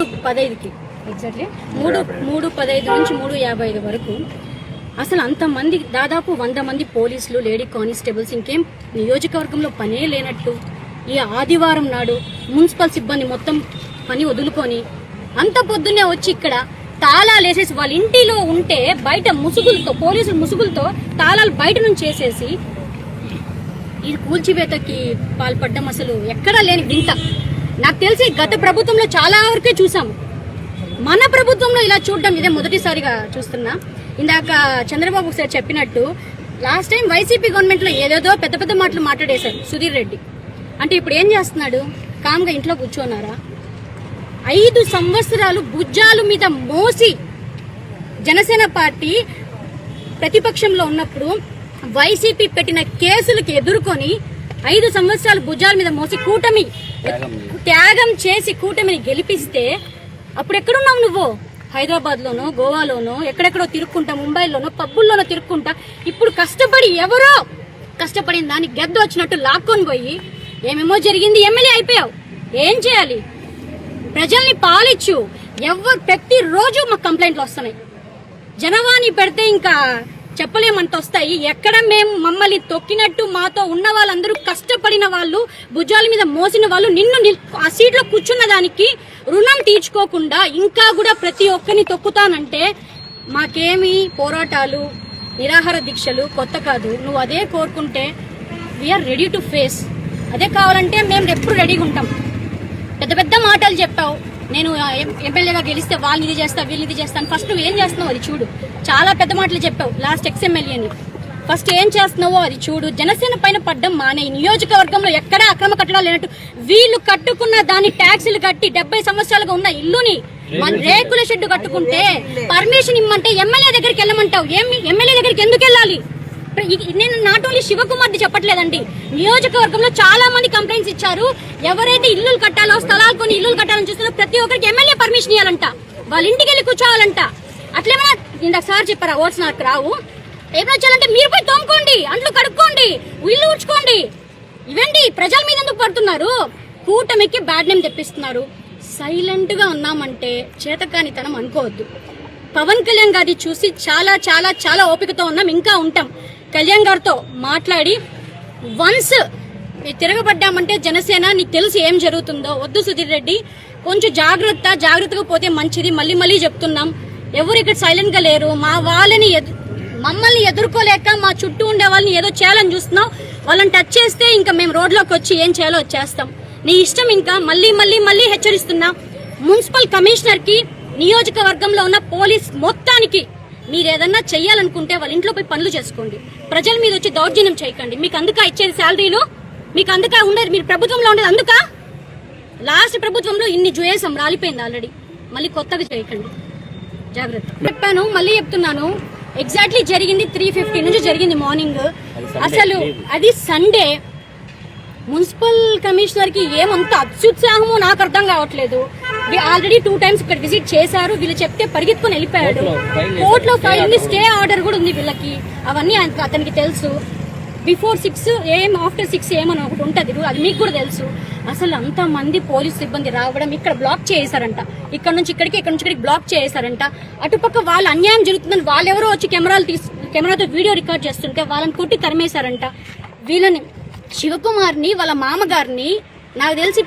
15కి exactly 3:15 నుంచి 3:55 వరకు అసలు అంతమంది దాదాపు 100 మంది పోలీసులు, లేడీ కానిస్టేబుల్స్, ఇంకేం నియోజకవర్గంలో పనే లేనట్టు ఈ ఆదివారం నాడు మున్సిపల్ సిబ్బంది మొత్తం పని వదులుకొని అంత పొద్దున్నే వచ్చి ఇక్కడ తాళాలు వేసేసి వాళ్ళ ఇంటిలో ఉంటే బయట ముసుగులతో, పోలీసులు ముసుగులతో తాళాలు బయట నుంచి వేసేసి ఇది కూల్చివేతకి పాల్పడ్డం అసలు ఎక్కడా లేని వింత. నాకు తెలిసి గత ప్రభుత్వంలో చాలా వరకే చూసాము, మన ప్రభుత్వంలో ఇలా చూడడం ఇదే మొదటిసారిగా చూస్తున్నా. ఇందాక చంద్రబాబు సార్ చెప్పినట్టు లాస్ట్ టైం వైసీపీ గవర్నమెంట్ లో ఏదేదో పెద్ద పెద్ద మాటలు మాట్లాడేశారు సుధీర్ రెడ్డి. అంటే ఇప్పుడు ఏం చేస్తున్నాడు? కామ్గా ఇంట్లో కూర్చోన్నారా? 5 సంవత్సరాలు భుజాల మీద మోసి జనసేన పార్టీ ప్రతిపక్షంలో ఉన్నప్పుడు వైసీపీ పెట్టిన కేసులకు ఎదుర్కొని 5 సంవత్సరాలు భుజాల మీద మోసి కూటమి త్యాగం చేసి కూటమిని గెలిపిస్తే అప్పుడు ఎక్కడున్నావు నువ్వు? హైదరాబాద్ లోనో, గోవాలోనో, ఎక్కడెక్కడో తిరుక్కుంటా, ముంబైలోనో, పబ్బుల్లోనో తిరుక్కుంటా. ఇప్పుడు కష్టపడి ఎవరో కష్టపడిన దాన్ని గెద్ద వచ్చినట్టు లాక్కొని పోయి ఏమేమో జరిగింది, ఎమ్మెల్యే అయిపోయావు. ఏం చేయాలి? ప్రజల్ని పాలిచ్చు. ఎవరు ప్రతిరోజు మాకు కంప్లైంట్లు వస్తున్నాయి. జనవాణి పెడితే ఇంకా చెప్పలేమంత వస్తాయి. ఎక్కడ మేము మమ్మల్ని తొక్కినట్టు మాతో ఉన్న వాళ్ళందరూ కష్టపడిన వాళ్ళు, భుజాల మీద మోసిన వాళ్ళు, నిన్ను ఆ సీట్లో కూర్చున్న దానికి రుణం తీర్చుకోకుండా ఇంకా కూడా ప్రతి ఒక్కరిని తొక్కుతానంటే మాకేమి పోరాటాలు, నిరాహార దీక్షలు కొత్త కాదు. నువ్వు అదే కోరుకుంటే వీఆర్ రెడీ టు ఫేస్. అదే కావాలంటే మేము ఎప్పుడు రెడీగా ఉంటాం. పెద్ద పెద్ద మాటలు చెప్పావు, నేను ఎమ్మెల్యేగా గెలిస్తే వాళ్ళని ఇది చేస్తా, వీళ్ళని ఇది చేస్తాను. ఫస్ట్ నువ్వు ఏం చేస్తున్నావు అది చూడు. చాలా పెద్ద మాటలు చెప్పావు లాస్ట్ ఎక్స్ఎమ్మెల్యేని. ఫస్ట్ ఏం చేస్తున్నావో అది చూడు. జనసేన పైన పడ్డం మానే. నియోజకవర్గంలో ఎక్కడా అక్రమ కట్టడాలు లేనట్టు వీళ్ళు కట్టుకున్న దాన్ని ట్యాక్సీలు కట్టి 70 సంవత్సరాలుగా ఉన్న ఇల్లుని రేకుల షెడ్డు కట్టుకుంటే పర్మిషన్ ఇమ్మంటే ఎమ్మెల్యే దగ్గరికి వెళ్ళమంటావు. ఎమ్మెల్యే దగ్గరికి ఎందుకు వెళ్ళాలి? నేను నాట్ ఓన్లీ శివకుమార్ది చెప్పట్లేదండి, నియోజకవర్గంలో చాలా మంది కంప్లైంట్స్ ఇచ్చారు. ఎవరైతే ఇల్లులు కట్టాలో, స్థలాలు కొని ఇల్లులు కట్టాలని చూస్తున్నారో ప్రతి ఒక్కరికి ఎమ్మెల్యే పర్మిషన్ ఇవ్వాలంట, వాళ్ళ ఇంటికి వెళ్ళి కూర్చోవాలంట. అట్లేమైనా ఇందాక సార్ చెప్పారా ఓట్స్ నాకు రావు, ఏమైనా చేయాలంటే మీరు పోయి తోముకోండి, అంట్లు కడుక్కోండి, ఇల్లు ఊడ్చుకోండి. ఇవండి ప్రజల మీద ఎందుకు పడుతున్నారు? కూటమికి బ్యాడ్ నేమ్ తెప్పిస్తున్నారు. సైలెంట్ గా ఉన్నామంటే చేతకానితనం అనుకోవద్దు. పవన్ కళ్యాణ్ గారి చూసి చాలా చాలా చాలా ఓపికతో ఉన్నాం, ఇంకా ఉంటాం. కళ్యాణ్ గారితో మాట్లాడి వన్స్ తిరగబడ్డామంటే జనసేన నీకు తెలుసు ఏం జరుగుతుందో. వద్దు సుధీర్ రెడ్డి, కొంచెం జాగ్రత్తగా పోతే మంచిది. మళ్ళీ చెప్తున్నాం, ఎవరు ఇక్కడ సైలెంట్ గా లేరు. మా వాళ్ళని మమ్మల్ని ఎదుర్కోలేక మా చుట్టూ ఉండే వాళ్ళని ఏదో చేయాలని చూస్తున్నాం. వాళ్ళని టచ్ చేస్తే ఇంకా మేము రోడ్లోకి వచ్చి ఏం చేయాలో చేస్తాం. నీ ఇష్టం. ఇంకా మళ్ళీ హెచ్చరిస్తున్నా, మున్సిపల్ కమిషనర్ కి, నియోజకవర్గంలో ఉన్న పోలీస్ మొత్తానికి మీరు ఏదన్నా చెయ్యాలనుకుంటే వాళ్ళ ఇంట్లో పోయి పనులు చేసుకోండి. ప్రజల మీద వచ్చి దౌర్జన్యం చేయకండి. మీకు అందుక ఇచ్చేది శాలరీలు, మీకు అందుక ఉండేది, మీరు ప్రభుత్వంలో ఉండేది అందుక. లాస్ట్ ప్రభుత్వంలో ఇన్ని జుయేసం రాలిపోయింది ఆల్రెడీ. మళ్ళీ కొత్తగా చేయకండి, జాగ్రత్త. చెప్పాను, మళ్ళీ చెప్తున్నాను. ఎగ్జాక్ట్లీ జరిగింది 3:50 నుంచి జరిగింది మార్నింగ్. అసలు అది సండే. మున్సిపల్ కమిషనర్ కి ఏమంత అత్యుత్సాహమో నాకు అర్థం కావట్లేదు. ఆల్రెడీ 2 times ఇక్కడ విజిట్ చేశారు. వీళ్ళు చెప్తే పరిగెత్తుకుని వెళ్ళిపోయాడు. కోర్టులో ఫైల్ ఉంది, స్టే ఆర్డర్ కూడా ఉంది వీళ్ళకి. అవన్నీ అతనికి తెలుసు. బిఫోర్ 6 AM, ఆఫ్టర్ 6 AM అని ఒకటి ఉంటుంది, అది మీకు కూడా తెలుసు. అసలు అంత మంది పోలీసు సిబ్బంది రావడం, ఇక్కడ బ్లాక్ చేశారంట. ఇక్కడ నుంచి ఇక్కడికి బ్లాక్ చేశారంట. అటుపక్క వాళ్ళు అన్యాయం జరుగుతుందని వాళ్ళెవరో వచ్చి కెమెరాతో వీడియో రికార్డ్ చేస్తుంటే వాళ్ళని కొట్టి తరిమేశారంట. వీళ్ళని శివకుమార్ని, వాళ్ళ మామగారిని, నాకు తెలిసి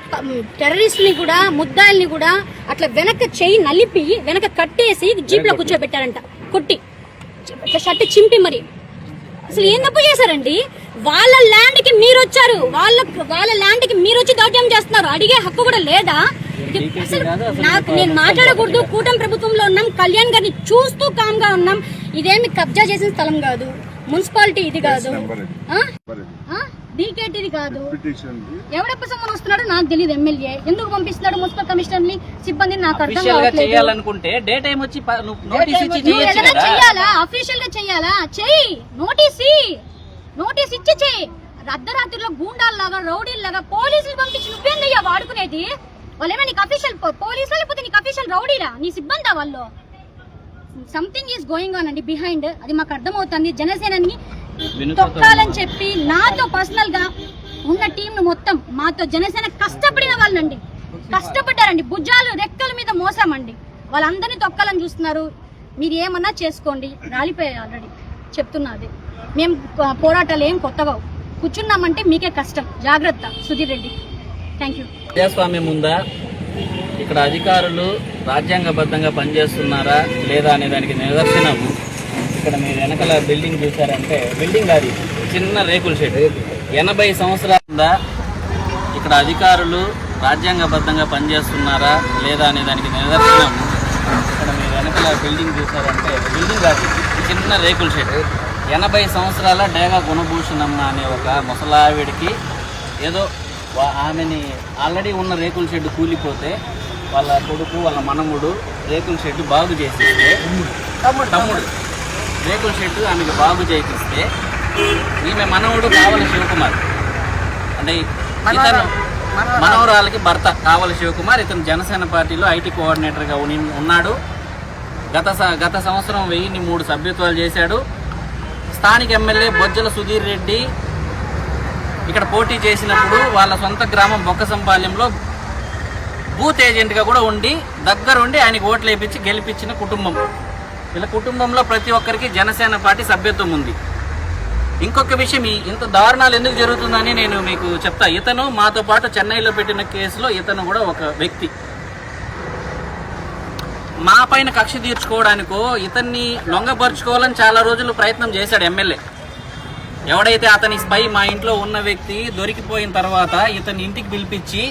టెర్రరిస్ట్ని కూడా, ముద్దాయిల్ని కూడా అట్లా వెనక చెయ్యి నలిపి వెనక కట్టేసి జీప్ లో కూర్చోబెట్టారంట, కొట్టి షర్ట్ చింపి. మరి అసలు ఏం తప్పు చేశారండి? వాళ్ళ ల్యాండ్ కి మీరు వచ్చారు, వాళ్ళ ల్యాండ్ కి మీరు వచ్చి దౌర్జన్యం చేస్తున్నారు. అడిగే హక్కు కూడా లేదా? అసలు నేను మాట్లాడకూడదు. కూటమి ప్రభుత్వంలో ఉన్నాం, కళ్యాణ్ గారిని చూస్తూ కామ్ గా ఉన్నాం. ఇదేమి కబ్జా చేసిన స్థలం కాదు, మున్సిపాలిటీ ఇది కాదు, డీకేటీది కాదు. ఎవడెప్పుడు సమ్మన్ వస్తున్నాడో నాకు తెలియదు. ఎమ్మెల్యే ఎందుకు పంపిస్తున్నాడు మున్సిపల్ కమిషనర్ ని, సిబ్బందిని? నాకు అర్థం కావట్లేదు. చెయ్యాలా? అఫీషియల్ గా చెయ్యాలా? చెయ్యి, నోటీస్ ఇచ్చి చెయ్యి. అర్ధరాత్రిలో గూండాల్లాగా, రౌడీల్లాగా పోలీసులు పంపించి నువ్వేందయ్యా వాడుకునేది? వాళ్ళేమో నీకు అఫీషియల్ పోలీసులు, లేకపోతే నీకు అఫీషియల్ రౌడీలా? నీ సిబ్బందా వాళ్ళు? సంథింగ్ ఈస్ గోయింగ్ ఆన్ అండి బిహైండ్. అది మాకు అర్థమవుతుంది. జనసేనని తొక్కాలని చెప్పి నాతో పర్సనల్ గా ఉన్న టీం మొత్తం, మాతో జనసేన కష్టపడిన వాళ్ళండి, కష్టపడ్డారండి, భుజాలు రెక్కల మీద మోసామండి. వాళ్ళందరినీ తొక్కాలని చూస్తున్నారు. మీరు ఏమన్నా చేసుకోండి, రాలిపోయాయి ఆల్రెడీ. చెప్తున్నది, మేము పోరాటాలు ఏం కొత్తగా కూర్చున్నామంటే మీకే కష్టం. జాగ్రత్త సుధీర్ రెడ్డి. Thank you. ప్రజాస్వామ్యం ఉందా, ఇక్కడ అధికారులు రాజ్యాంగబద్ధంగా పనిచేస్తున్నారా లేదా అనే దానికి నిదర్శనం ఇక్కడ మీరు వెనకాల బిల్డింగ్ చూసారంటే, బిల్డింగ్ అది చిన్న రేకుల షెడ్. 80 సంవత్సరాల ఉందా, ఇక్కడ అధికారులు రాజ్యాంగబద్ధంగా పనిచేస్తున్నారా లేదా అనే దానికి నిదర్శనం ఇక్కడ మీరు వెనకాల బిల్డింగ్ చూసారంటే, బిల్డింగ్ అది చిన్న రేకుల షెడ్. 80 సంవత్సరాల డేగా గుణభూషణమ్మ అనే ఒక ముసలావిడికి ఏదో ఆమెని ఆల్రెడీ ఉన్న రేకుల షెడ్ కూలిపోతే వాళ్ళ కొడుకు వాళ్ళ మనముడు రేకుల షెడ్ బాగు చేసిస్తే, తమ్ముడు రేకుల షెడ్ ఆమెకు బాగు చేయిస్తే, ఈమె మనవుడు కావలి శివకుమార్ అంటే ఇతను మనవరాలకి భర్త కావలి శివకుమార్. ఇతను జనసేన పార్టీలో ఐటీ కోఆర్డినేటర్గా ఉన్నాడు. గత సంవత్సరం 1003 సభ్యత్వాలు చేశాడు. స్థానిక ఎమ్మెల్యే బొజ్జల సుధీర్ రెడ్డి ఇక్కడ పోటీ చేసినప్పుడు వాళ్ళ సొంత గ్రామం బొక్కసంపాలెంలో బూత్ ఏజెంట్గా కూడా ఉండి దగ్గరుండి ఆయనకి ఓట్లు వేయించి గెలిపించిన కుటుంబం. వీళ్ళ కుటుంబంలో ప్రతి ఒక్కరికి జనసేన పార్టీ సభ్యత్వం ఉంది. ఇంకొక విషయం, ఇంత దారుణాలు ఎందుకు జరుగుతుందని నేను మీకు చెప్తా. ఇతను మాతో పాటు చెన్నైలో పెట్టిన కేసులో ఇతను కూడా ఒక వ్యక్తి. మా పైన కక్ష తీర్చుకోవడానికో ఇతన్ని లొంగపరుచుకోవాలని చాలా రోజులు ప్రయత్నం చేశాడు ఎమ్మెల్యే. ఎవడైతే అతని స్పై మా ఇంట్లో ఉన్న వ్యక్తి దొరికిపోయిన తర్వాత ఇతన్ని ఇంటికి పిలిపించి,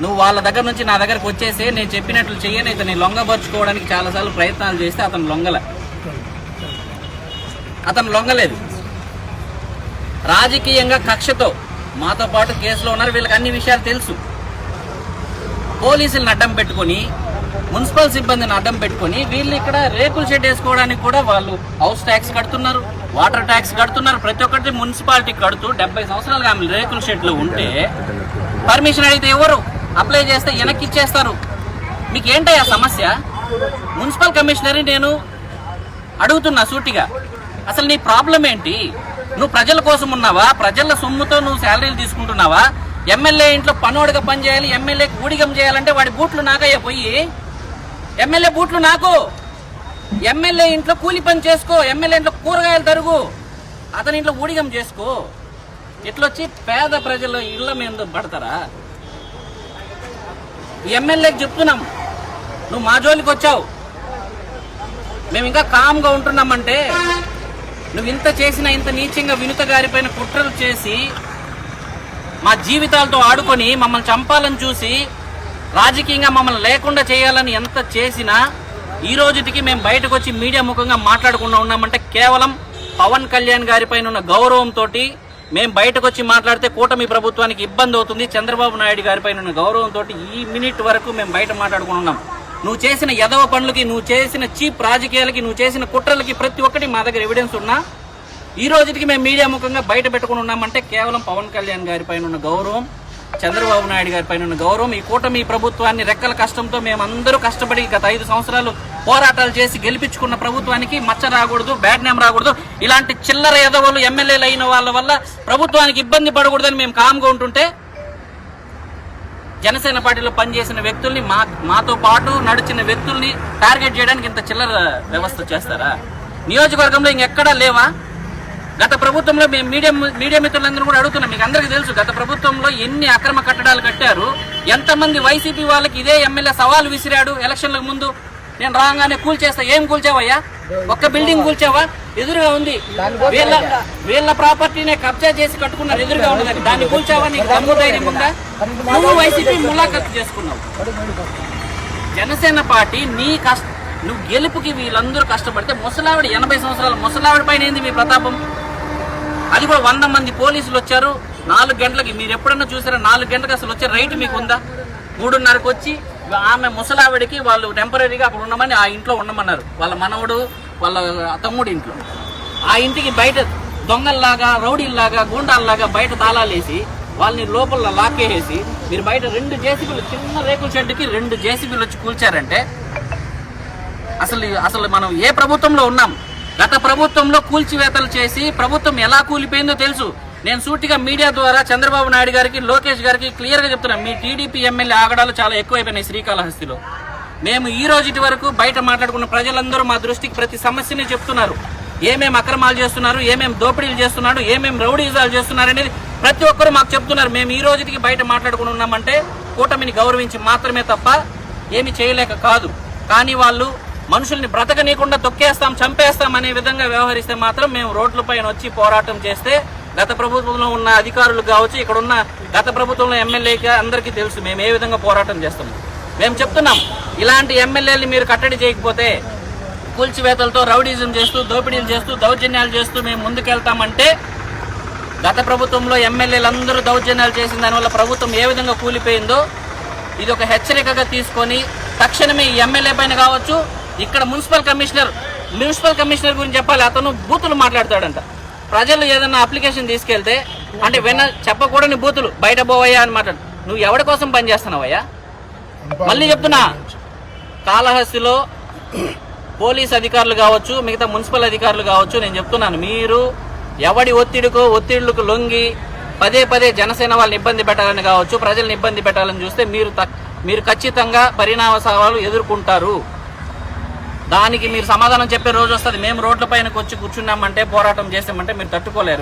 నువ్వు వాళ్ళ దగ్గర నుంచి నా దగ్గరకు వచ్చేసి నేను చెప్పినట్లు చెయ్యని ఇతన్ని లొంగపరుచుకోవడానికి చాలాసార్లు ప్రయత్నాలు చేస్తే అతను లొంగలేదు. రాజకీయంగా కక్షతో మాతో పాటు కేసులో ఉన్నారు. వీళ్ళకి అన్ని విషయాలు తెలుసు. పోలీసులను అడ్డం పెట్టుకొని, మున్సిపల్ సిబ్బందిని అడ్డం పెట్టుకొని వీళ్ళు ఇక్కడ రేకుల షెడ్ వేసుకోవడానికి కూడా వాళ్ళు హౌస్ ట్యాక్స్ కడుతున్నారు, వాటర్ ట్యాక్స్ కడుతున్నారు. ప్రతి ఒక్కటి మున్సిపాలిటీ కడుతూ 70 సంవత్సరాలుగా ఆమె రేకుల షెడ్లో ఉంటే పర్మిషన్ అడిగితే ఎవరు అప్లై చేస్తే వెనక్కి ఇచ్చేస్తారు. మీకు ఏంటయ్యా సమస్య? మున్సిపల్ కమిషనర్ నేను అడుగుతున్నా సూటిగా, అసలు నీ ప్రాబ్లం ఏంటి? నువ్వు ప్రజల కోసం ఉన్నావా? ప్రజల సొమ్ముతో నువ్వు శాలరీలు తీసుకుంటున్నావా? ఎమ్మెల్యే ఇంట్లో పనోడుగా పనిచేయాలి, ఎమ్మెల్యేకి ఊడిగం చేయాలంటే వాడి బూట్లు నాకయ్యా పోయి. ఎమ్మెల్యే బూట్లు నాకు, ఎమ్మెల్యే ఇంట్లో కూలి పని చేసుకో, ఎమ్మెల్యే ఇంట్లో కూరగాయలు తరుగు, అతని ఇంట్లో ఊడిగం చేసుకో. ఇట్లొచ్చి పేద ప్రజల ఇళ్ల మీద పడతారా? ఎమ్మెల్యేకి చెప్తున్నాం, నువ్వు మా జోలికి వచ్చావు, మేము ఇంకా కామ్గా ఉంటున్నామంటే నువ్వు ఇంత చేసినా, ఇంత నీచంగా వినుత గారిపైన కుట్రలు చేసి మా జీవితాలతో ఆడుకొని మమ్మల్ని చంపాలని చూసి రాజకీయంగా మమ్మల్ని లేకుండా చేయాలని ఎంత చేసినా ఈ రోజుకి మేము బయటకు వచ్చి మీడియా ముఖంగా మాట్లాడకుండా ఉన్నామంటే కేవలం పవన్ కళ్యాణ్ గారిపైన ఉన్న గౌరవంతో మేము బయటకు వచ్చి మాట్లాడితే కూటమి ప్రభుత్వానికి ఇబ్బంది అవుతుంది. చంద్రబాబు నాయుడు గారిపైన ఉన్న గౌరవంతో ఈ మినిట్ వరకు మేము బయట మాట్లాడుకున్నాం. నువ్వు చేసిన యదవ పనులకి, నువ్వు చేసిన చీప్ రాజకీయాలకి, నువ్వు చేసిన కుట్రలకి ప్రతి ఒక్కటి మా దగ్గర ఎవిడెన్స్ ఉన్నా ఈ రోజుకి మేము మీడియా ముఖంగా బయట పెట్టుకుని ఉన్నామంటే కేవలం పవన్ కళ్యాణ్ గారిపైన ఉన్న గౌరవం, చంద్రబాబు నాయుడు గారిపైన ఉన్న గౌరవం. ఈ కూటమి ప్రభుత్వాన్ని రెక్కల కష్టంతో మేమందరూ కష్టపడి గత 5 సంవత్సరాలు పోరాటాలు చేసి గెలిపించుకున్న ప్రభుత్వానికి మచ్చ రాకూడదు, బ్యాడ్ నేమ్ రాకూడదు, ఇలాంటి చిల్లర ఎదవలు ఎమ్మెల్యేలు అయిన వాళ్ళ వల్ల ప్రభుత్వానికి ఇబ్బంది పడకూడదని మేము కామ్గా ఉంటుంటే జనసేన పార్టీలో పనిచేసిన వ్యక్తుల్ని, మాతో పాటు నడిచిన వ్యక్తుల్ని టార్గెట్ చేయడానికి ఇంత చిల్లర వ్యవస్థ చేస్తారా? నియోజకవర్గంలో ఇంకెక్కడా లేవా? గత ప్రభుత్వంలో మేము మీడియా మిత్రులందరూ కూడా అడుగుతున్నాం, మీకు అందరికీ తెలుసు గత ప్రభుత్వంలో ఎన్ని అక్రమ కట్టడాలు కట్టారు, ఎంతమంది వైసీపీ వాళ్ళకి ఇదే ఎమ్మెల్యే సవాల్ విసిరాడు ఎలక్షన్లకు ముందు. నేను రాగానే కూల్చేస్తా. ఏం కూల్చావయ్యా? ఒక్క బిల్డింగ్ కూల్చావా? ఎదురుగా ఉంది, వీళ్ళ ప్రాపర్టీనే కబ్జా చేసి కట్టుకున్నారు, ఎదురుగా ఉన్నదని. దాన్ని కూల్చావా? నీకు దమ్ము ధైర్యం ఉందా? నువ్వు వైసీపీ ములాఖతు చేసుకున్నావు. జనసేన పార్టీ నువ్వు గెలుపుకి వీళ్ళందరూ కష్టపడితే ముసలావిడ 80 సంవత్సరాల ముసలావిడ పైన ఏంది మీ ప్రతాపం? అది కూడా 100 మంది పోలీసులు వచ్చారు 4 గంటలకి. మీరు ఎప్పుడన్నా చూసారా? 4 గంటలకు అసలు వచ్చే రైట్ మీకు ఉందా? 3:30కి వచ్చి ఆమె ముసలావిడికి వాళ్ళు టెంపరీగా అక్కడ ఉండమని ఆ ఇంట్లో ఉండమన్నారు. వాళ్ళ మనవడు వాళ్ళ తమ్ముడు ఇంట్లో. ఆ ఇంటికి బయట దొంగల్లాగా, రౌడీల్లాగా, గూండాల్లాగా బయట తాళాలేసి వాళ్ళని లోపల లాక్కేసి మీరు బయట 2 జేసీబీలు, చిన్న రేకుల షెడ్కి 2 జేసీబీలు వచ్చి కూల్చారంటే అసలు మనం ఏ ప్రభుత్వంలో ఉన్నాం? గత ప్రభుత్వంలో కూల్చివేతలు చేసి ప్రభుత్వం ఎలా కూలిపోయిందో తెలుసు. నేను సూటిగా మీడియా ద్వారా చంద్రబాబు నాయుడు గారికి, లోకేష్ గారికి క్లియర్గా చెప్తున్నాను, మీ టీడీపీ ఎమ్మెల్యే ఆగడాలు చాలా ఎక్కువైపోయినాయి శ్రీకాళహస్తిలో. మేము ఈ రోజు వరకు బయట మాట్లాడుకున్న ప్రజలందరూ మా దృష్టికి ప్రతి సమస్యని చెప్తున్నారు. ఏమేం అక్రమాలు చేస్తున్నారు, ఏమేం దోపిడీలు చేస్తున్నారు, ఏమేం రౌడీజాలు చేస్తున్నారు అనేది ప్రతి ఒక్కరు మాకు చెప్తున్నారు. మేము ఈ రోజుకి బయట మాట్లాడుకుని ఉన్నామంటే కూటమిని గౌరవించి మాత్రమే తప్ప ఏమి చేయలేక కాదు. కానీ వాళ్ళు మనుషుల్ని బ్రతకనీయకుండా తొక్కేస్తాం, చంపేస్తాం అనే విధంగా వ్యవహరిస్తే మాత్రం మేము రోడ్లపైన వచ్చి పోరాటం చేస్తే గత ప్రభుత్వంలో ఉన్న అధికారులు కావచ్చు, ఇక్కడ ఉన్న గత ప్రభుత్వంలో ఎమ్మెల్యేకి అందరికీ తెలుసు మేము ఏ విధంగా పోరాటం చేస్తాము. మేము చెప్తున్నాం, ఇలాంటి ఎమ్మెల్యేలు మీరు కట్టడి చేయకపోతే కూల్చివేతలతో రౌడీజం చేస్తూ, దోపిడీలు చేస్తూ, దౌర్జన్యాలు చేస్తూ మేము ముందుకెళ్తామంటే గత ప్రభుత్వంలో ఎమ్మెల్యేలందరూ దౌర్జన్యాలు చేసిన దానివల్ల ప్రభుత్వం ఏ విధంగా కూలిపోయిందో ఇది ఒక హెచ్చరికగా తీసుకొని తక్షణమే ఈ ఎమ్మెల్యే పైన కావచ్చు, ఇక్కడ మున్సిపల్ కమిషనర్ గురించి చెప్పాలి. అతను బూతులు మాట్లాడతాడంట. ప్రజలు ఏదన్నా అప్లికేషన్ తీసుకెళ్తే అంటే చెప్పకూడని బూతులు బయట పోవయ్యా అని మాట్లాడు. నువ్వు ఎవరి కోసం పనిచేస్తున్నావయ్యా? మళ్ళీ చెప్తున్నా, కాళహస్తిలో పోలీస్ అధికారులు కావచ్చు, మిగతా మున్సిపల్ అధికారులు కావచ్చు, నేను చెప్తున్నాను, మీరు ఎవడి ఒత్తిళ్లకు లొంగి పదే పదే జనసేన వాళ్ళని ఇబ్బంది పెట్టాలని కావచ్చు, ప్రజల్ని ఇబ్బంది పెట్టాలని చూస్తే మీరు ఖచ్చితంగా పరిణామ సవాలు ఎదుర్కొంటారు. దానికి మీరు సమాధానం చెప్పే రోజు వస్తుంది. మేము రోడ్ల పైనకి వచ్చి కూర్చున్నామంటే, పోరాటం చేసామంటే మీరు తట్టుకోలేరు.